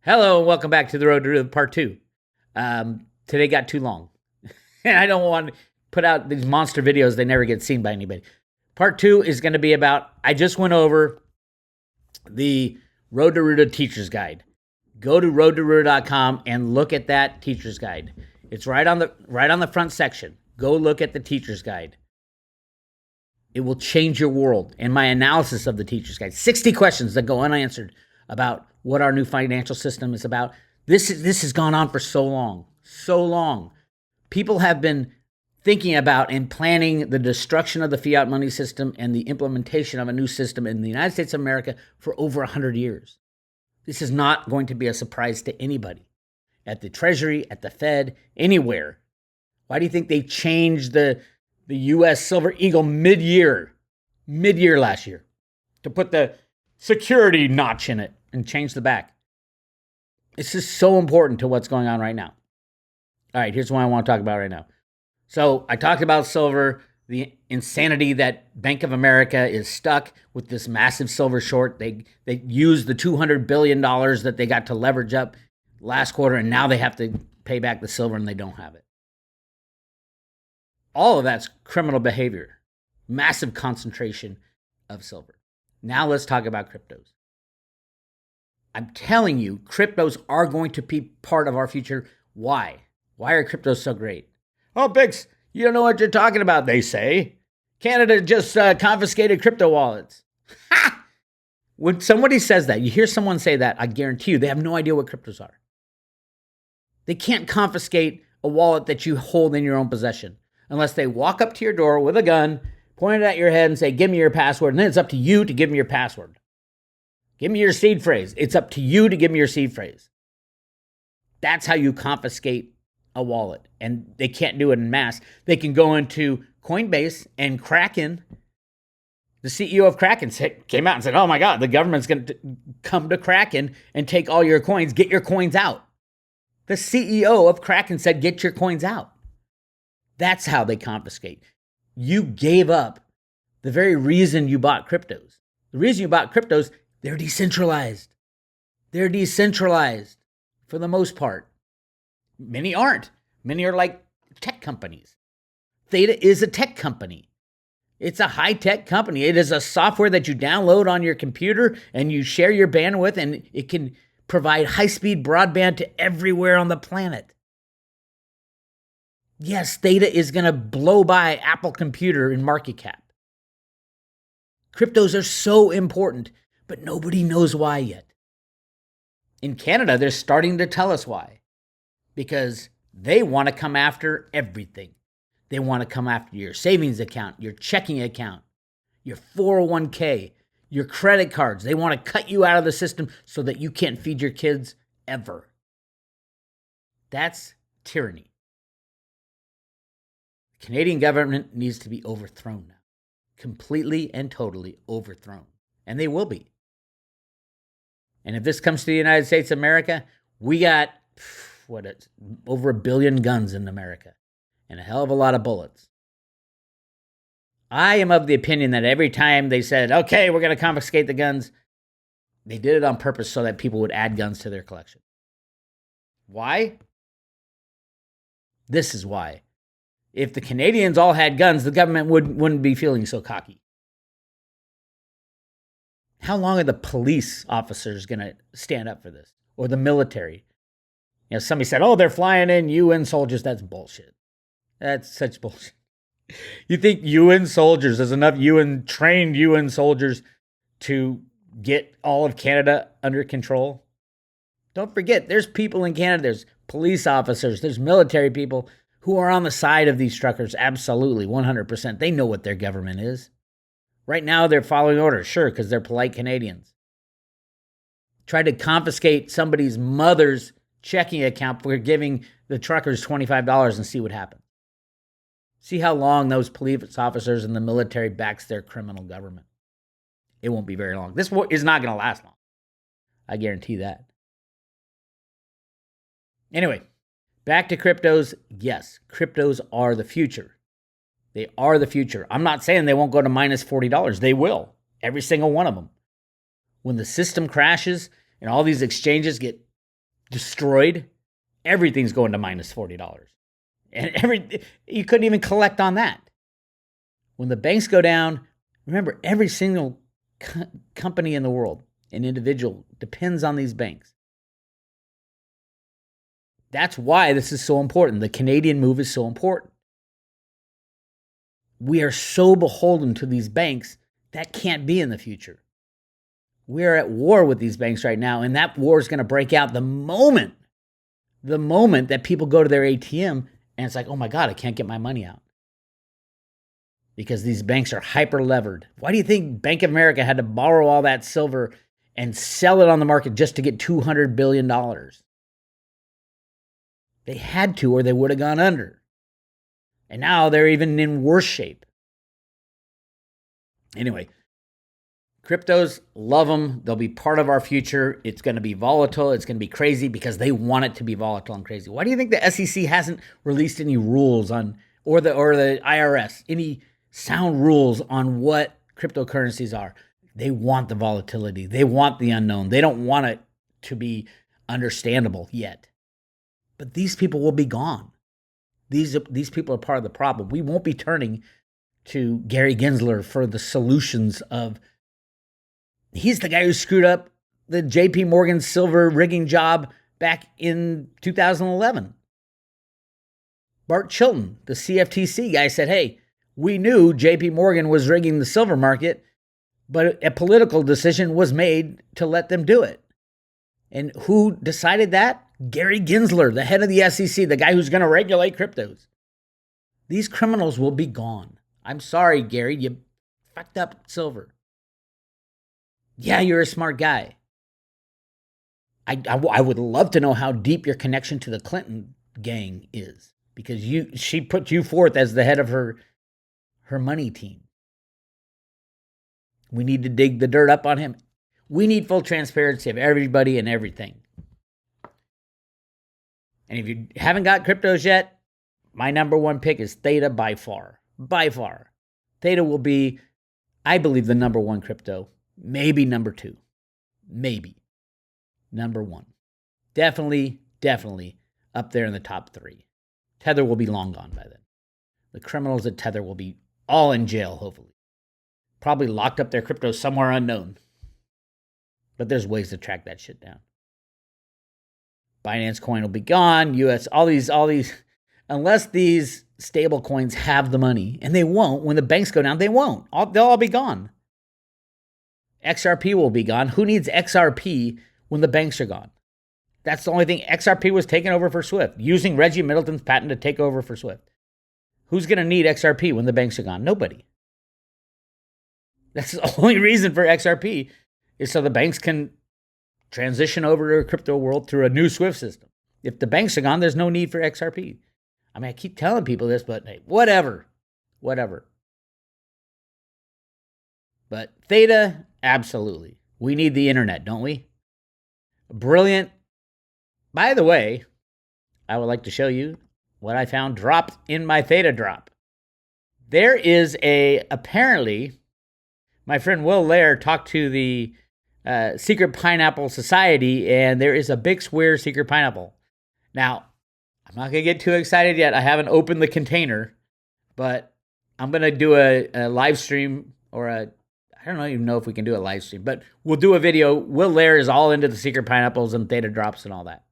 Hello and welcome back to the Road to Part 2. Today got too long. And I don't want to put out these monster videos. They never get seen by anybody. Part 2 is going to be about, I just went over the Road to Roota Teacher's Guide. Go to roadtoroota.com and look at that Teacher's Guide. It's right on the front section. Go look at the Teacher's Guide. It will change your world. And my analysis of the Teacher's Guide, 60 questions that go unanswered about what our new financial system is about. This has gone on for so long. People have been thinking about and planning the destruction of the fiat money system and the implementation of a new system in the United States of America for over 100 years. This is not going to be a surprise to anybody. At the Treasury, at the Fed, anywhere. Why do you think they changed the U.S. Silver Eagle mid-year last year to put the security notch in it and change the back? This is so important to what's going on right now. All right, here's what I want to talk about right now. So I talked about silver, the insanity that Bank of America is stuck with this massive silver short. They used the $200 billion that they got to leverage up last quarter, and now they have to pay back the silver and they don't have it. All of that's criminal behavior. Massive concentration of silver. Now let's talk about cryptos. I'm telling you, cryptos are going to be part of our future. Why? Why are cryptos so great? Oh, Bix, you don't know what you're talking about, they say. Canada just confiscated crypto wallets. Ha! When somebody says that, you hear someone say that, I guarantee you they have no idea what cryptos are. They can't confiscate a wallet that you hold in your own possession unless they walk up to your door with a gun, point it at your head and say, give me your password. And then it's up to you to give me your password. Give me your seed phrase. It's up to you to give me your seed phrase. That's how you confiscate a wallet. And they can't do it in mass. They can go into Coinbase and Kraken. The CEO of Kraken came out and said, oh my God, the government's going to come to Kraken and take all your coins. Get your coins out. The CEO of Kraken said, get your coins out. That's how they confiscate. You gave up the very reason you bought cryptos. The reason you bought cryptos, they're decentralized. They're decentralized for the most part. Many aren't. Many are like tech companies. Theta is a tech company. It's a high-tech company. It is a software that you download on your computer and you share your bandwidth, and it can provide high-speed broadband to everywhere on the planet. Yes, Theta is going to blow by Apple Computer in market cap. Cryptos are so important, but nobody knows why yet. In Canada, they're starting to tell us why. Because they want to come after everything. They want to come after your savings account, your checking account, your 401k, your credit cards. They want to cut you out of the system so that you can't feed your kids ever. That's tyranny. The Canadian government needs to be overthrown now. Completely and totally overthrown. And they will be. And if this comes to the United States of America, we got over 1 billion guns in America and a hell of a lot of bullets. I am of the opinion that every time they said, okay, we're going to confiscate the guns, they did it on purpose so that people would add guns to their collection. Why? This is why. If the Canadians all had guns, the government wouldn't be feeling so cocky. How long are the police officers going to stand up for this? Or the military? You know, somebody said, oh, they're flying in UN soldiers. That's bullshit. That's such bullshit. You think UN soldiers, there's enough trained UN soldiers to get all of Canada under control? Don't forget, there's people in Canada, there's police officers, there's military people who are on the side of these truckers. Absolutely, 100%. They know what their government is. Right now, they're following orders, sure, because they're polite Canadians. Try to confiscate somebody's mother's checking account for giving the truckers $25 and see what happens. See how long those police officers and the military backs their criminal government. It won't be very long. This is not going to last long. I guarantee that. Anyway, back to cryptos. Yes, cryptos are the future. They are the future. I'm not saying they won't go to minus $40. They will. Every single one of them. When the system crashes and all these exchanges get destroyed, everything's going to minus $40. And you couldn't even collect on that. When the banks go down, remember, every single company in the world, an individual, depends on these banks. That's why this is so important. The Canadian move is so important. We are so beholden to these banks. That can't be in the future. We are at war with these banks right now, and that war is going to break out the moment that people go to their ATM and it's like, oh my God, I can't get my money out. Because these banks are hyper levered. Why do you think Bank of America had to borrow all that silver and sell it on the market just to get $200 billion? They had to, or they would have gone under. And now they're even in worse shape. Anyway, cryptos, love them. They'll be part of our future. It's going to be volatile. It's going to be crazy because they want it to be volatile and crazy. Why do you think the SEC hasn't released any rules on, or the IRS, any sound rules on what cryptocurrencies are? They want the volatility. They want the unknown. They don't want it to be understandable yet. But these people will be gone. These people are part of the problem. We won't be turning to Gary Gensler for the solutions of, he's the guy who screwed up the JP Morgan silver rigging job back in 2011. Bart Chilton, the CFTC guy, said, hey, we knew JP Morgan was rigging the silver market, but a political decision was made to let them do it. And who decided that? Gary Gensler, the head of the SEC, the guy who's going to regulate cryptos. These criminals will be gone. I'm sorry, Gary, you fucked up silver. Yeah, you're a smart guy. I would love to know how deep your connection to the Clinton gang is, because she put you forth as the head of her money team. We need to dig the dirt up on him. We need full transparency of everybody and everything. And if you haven't got cryptos yet, my number one pick is Theta by far. By far. Theta will be, I believe, the number one crypto. Maybe number two. Maybe. Number one. Definitely up there in the top three. Tether will be long gone by then. The criminals at Tether will be all in jail, hopefully. Probably locked up their crypto somewhere unknown. But there's ways to track that shit down. Binance Coin will be gone. US, all these, unless these stable coins have the money, and they won't. When the banks go down, they won't. They'll all be gone. XRP will be gone. Who needs XRP when the banks are gone? That's the only thing. XRP was taken over for SWIFT, using Reggie Middleton's patent to take over for SWIFT. Who's going to need XRP when the banks are gone? Nobody. That's the only reason for XRP, is so the banks can transition over to a crypto world through a new SWIFT system. If the banks are gone, there's no need for XRP. I mean, I keep telling people this, but hey, whatever. But Theta, absolutely. We need the internet, don't we? Brilliant. By the way, I would like to show you what I found dropped in my Theta drop. There is apparently, my friend Will Lair talked to the Secret Pineapple Society, and there is a Bix Weir Secret Pineapple. Now, I'm not going to get too excited yet. I haven't opened the container, but I'm going to do a live stream, or I don't even know if we can do a live stream, but we'll do a video. Will Lair is all into the Secret Pineapples and Theta drops and all that.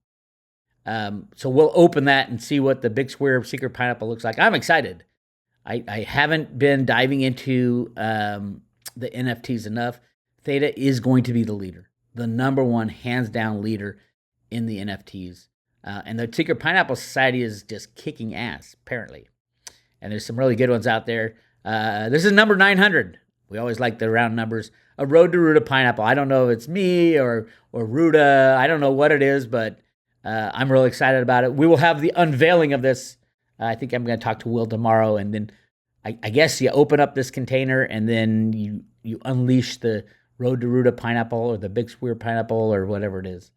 So we'll open that and see what the Bix Weir Secret Pineapple looks like. I'm excited. I haven't been diving into the NFTs enough. Theta is going to be the leader, the number one, hands down leader in the NFTs. And the Secret Pineapple Society is just kicking ass, apparently. And there's some really good ones out there. This is number 900. We always like the round numbers. A Road to Roota Pineapple. I don't know if it's me or Roota. I don't know what it is, but I'm really excited about it. We will have the unveiling of this. I think I'm going to talk to Will tomorrow, and then I guess you open up this container, and then you unleash the Road to Roota Pineapple or the Bix Weir Pineapple or whatever it is.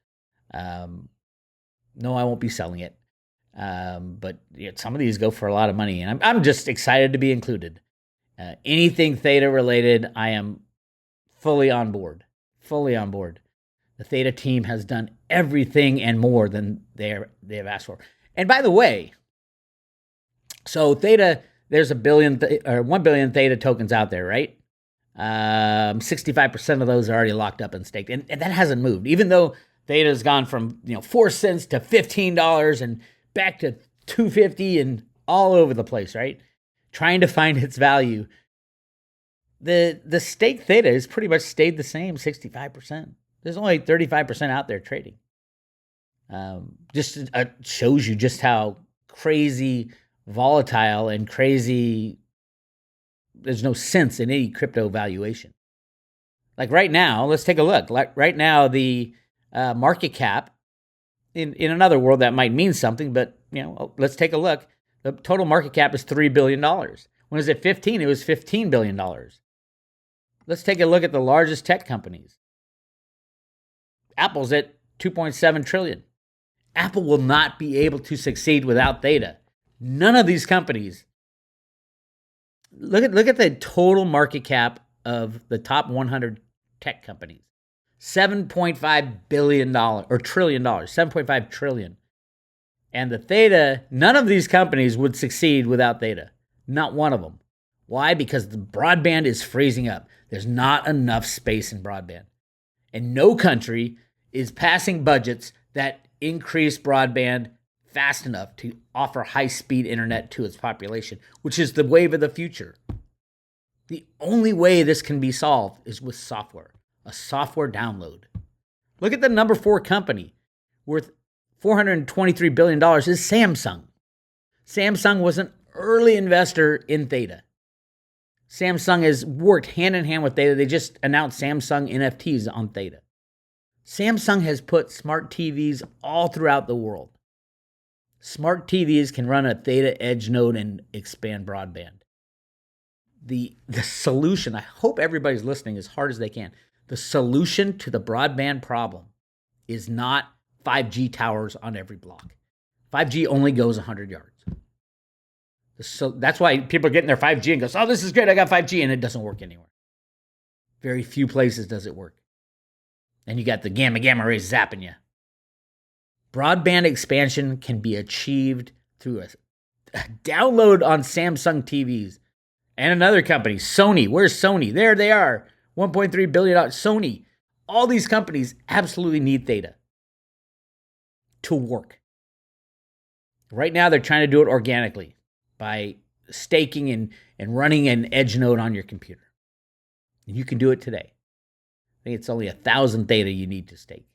No, I won't be selling it. But some of these go for a lot of money, and I'm just excited to be included. Anything Theta related, I am fully on board. The Theta team has done everything and more than they have asked for. And by the way, so Theta, there's 1 billion Theta tokens out there, right? 65% of those are already locked up and staked, and that hasn't moved. Even though Theta has gone from 4 cents to $15 and back to $2.50 and all over the place, right? Trying to find its value. The stake Theta has pretty much stayed the same, 65%. There's only 35% out there trading. Just shows you just how crazy volatile and crazy. There's no sense in any crypto valuation. Like right now, let's take a look. Like right now, the market cap in another world that might mean something, but let's take a look. The total market cap is $3 billion. When it was at 15, it was $15 billion. Let's take a look at the largest tech companies. Apple's at $2.7 trillion. Apple will not be able to succeed without Theta. None of these companies. Look at the total market cap of the top 100 tech companies. $7.5 billion or trillion dollars, $7.5 trillion. And the Theta, none of these companies would succeed without Theta. Not one of them. Why? Because the broadband is freezing up. There's not enough space in broadband. And no country is passing budgets that increase broadband fast enough to offer high-speed internet to its population, which is the wave of the future. The only way this can be solved is with software, a software download. Look at the number 4 company worth $423 billion is Samsung. Samsung was an early investor in Theta. Samsung has worked hand in hand with Theta. They just announced Samsung NFTs on Theta. Samsung has put smart TVs all throughout the world. Smart TVs can run a Theta edge node and expand broadband. The solution, I hope everybody's listening as hard as they can. The solution to the broadband problem is not 5G towers on every block. 5G only goes 100 yards. So that's why people are getting their 5G and goes, oh, this is great, I got 5G, and it doesn't work anywhere. Very few places does it work. And you got the gamma rays zapping you. Broadband expansion can be achieved through a download on Samsung TVs. And another company, Sony. Where's Sony? There they are. $1.3 billion. Sony. All these companies absolutely need Theta to work. Right now, they're trying to do it organically by staking and running an edge node on your computer. And you can do it today. I think it's only 1,000 Theta you need to stake.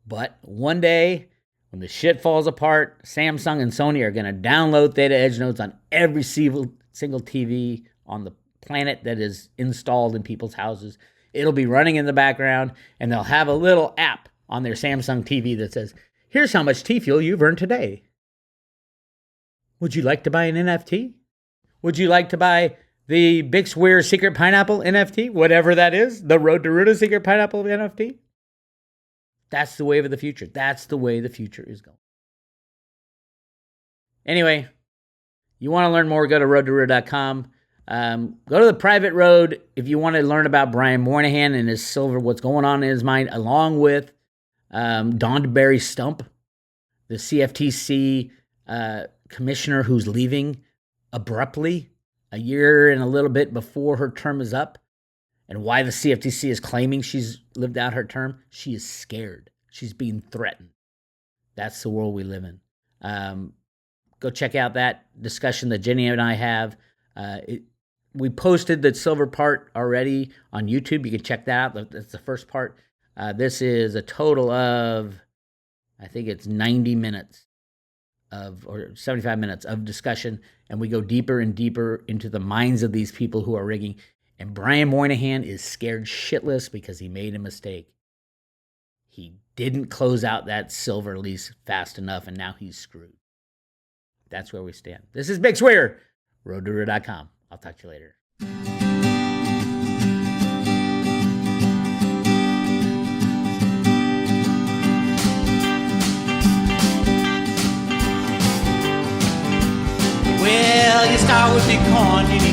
But one day, when the shit falls apart, Samsung and Sony are going to download Theta edge nodes on every single TV on the planet that is installed in people's houses. It'll be running in the background, and they'll have a little app on their Samsung TV that says, here's how much T-Fuel you've earned today. Would you like to buy an NFT? Would you like to buy the Bix Weir Secret Pineapple NFT? Whatever that is, the Road to Roota Secret Pineapple NFT? That's the wave of the future. That's the way the future is going. Anyway, you want to learn more, go to roadtoroota.com. Go to the private road if you want to learn about Brian Moynihan and his silver, what's going on in his mind, along with Don Barry Stump, the CFTC commissioner who's leaving abruptly a year and a little bit before her term is up. And why the CFTC is claiming she's lived out her term. She is scared. She's being threatened. That's the world we live in. Go check out that discussion that Jenny and I have. We posted the silver part already on YouTube. You can check that out. That's the first part. This is a total of, I think it's 90 minutes or 75 minutes of discussion. And we go deeper and deeper into the minds of these people who are rigging. And Brian Moynihan is scared shitless because he made a mistake. He didn't close out that silver lease fast enough, and now he's screwed. That's where we stand. This is Bix Weir, roadtoroota.com. I'll talk to you later. Well, you start with Bitcoin and you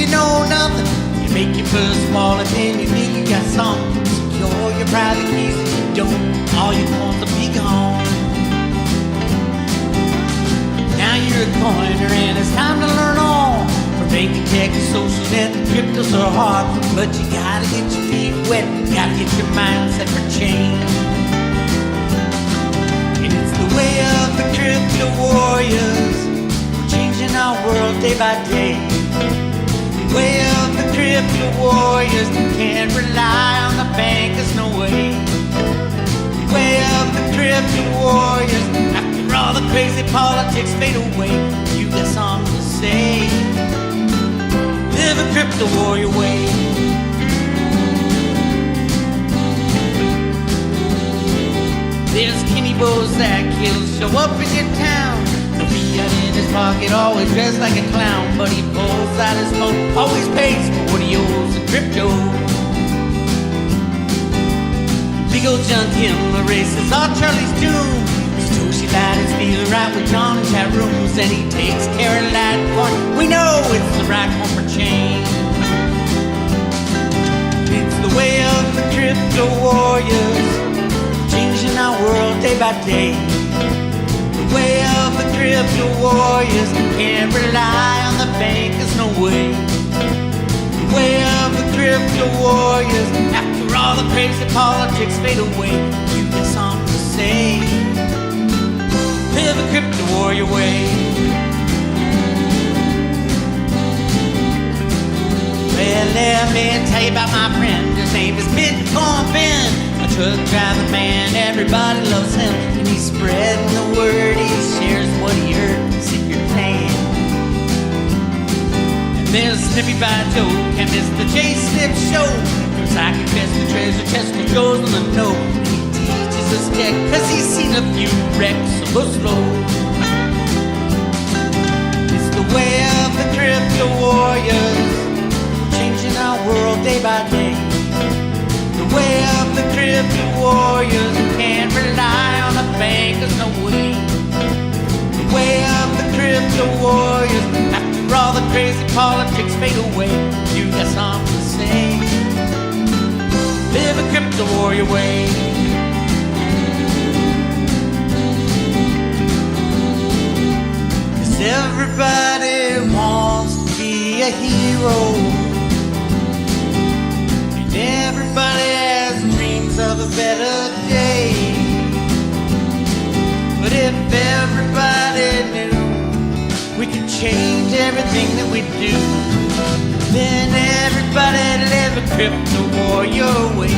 know nothing. You make your first wallet and you think you got something. private keys. If you don't, all your coins will be gone. Now you're a coiner and it's time to learn all. For banking, tech, and social net, the cryptos are hard. But you gotta get your feet wet, gotta get your mind set for change. And it's the way of the crypto warriors, changing our world day by day. The way of the crypto warriors, can't rely on the bankers, no way. The way of the crypto warriors, after all the crazy politics fade away, you got something to say. Live a crypto warrior way. There's Kenny Bowes that kills show up in your town. The fiat in his pocket, always dressed like a clown. But he pulls out his phone, always pays for what he owes in crypto. Big old John Kim erases all Charlie's doom. Satoshi light is feeling right with John in chat rooms, and he takes care of Litecoin. We know it's the right one for change. It's the way of the crypto warriors, changing our world day by day. The way of the crypto warriors, can't rely on the bankers, no way. The way of the crypto warriors, after all the crazy politics fade away, you got something to say. Live a crypto warrior way. Well, let me tell you about my friend. His name is Bitcoin Ben, a truck driving man. Everybody loves him, and he's spreading the word. He shares what he heard, secret plan. And there's Snippy by Joe, can't miss the J-Snip show. Cause I confess the treasure chest that goes on the know. He teaches us tech, cause he's seen a few wrecks of a slow. It's the way of the crypto warriors, changing our world day by day. The way of the crypto warriors, can't rely on the bankers, no way. The way of the crypto warriors, after all the crazy politics fade away, you got something to say. Live a crypto warrior way. Cause everybody wants to be a hero, everybody has dreams of a better day. But if everybody knew we could change everything that we do, then everybody'd live a crypto warrior way.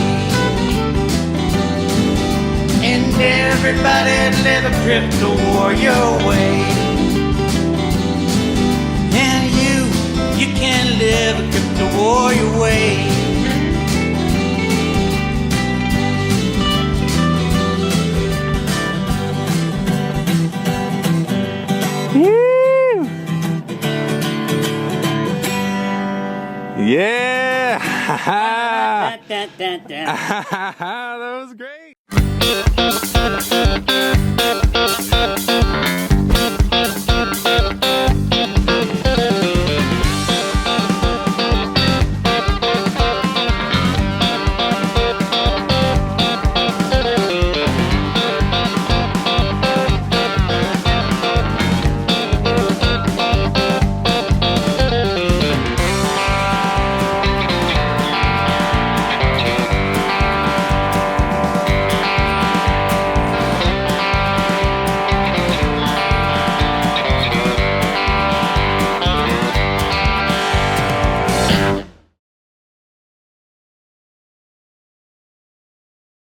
And everybody'd live a crypto warrior way. And you can live a crypto warrior way. Yeah! That was great.